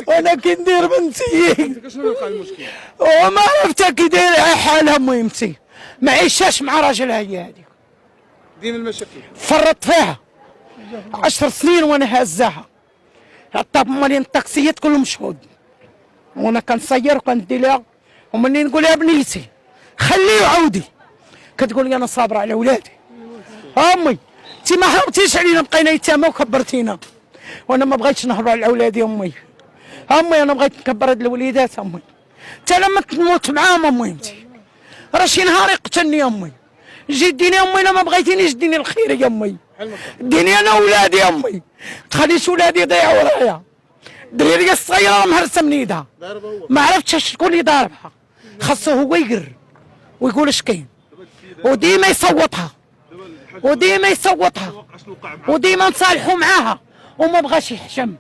وانا كندير بنتي شنو وقع المشكل؟ وما عرفتها كي دايره حالها مهمتي ما عيشاش مع راجلها هي هذيك دين المشاكل فرطت فيها 10 سنين وانا هزاها حتى مالين الطاكسيات كلهم شهود وانا كنصير وكندي لها ومني نقول لها بنيتي خليه عودي كتقول لي انا صابره على ولادي امي انت ما هربتيش علينا بقينا يتامى وكبرتينا وانا ما بغيتش نهرب على اولادي امي انا بغيت نكبر هاد الوليدات امي حتى لما تموت معاهم امي انت راه شي نهار يقتلني امي جي ديني امي الا ما بغيتينيش ديني الخير يا امي ديني انا ولادي امي تخليش ولادي يضيعوا ورايا الدريريه الصغيره مهرسه من يدها ما عرفتش شكون اللي ضاربها خاصو هو يقر ويقول اش كاين وديما يصوتها وديما نصالحوا معاها وما بغاش يحشم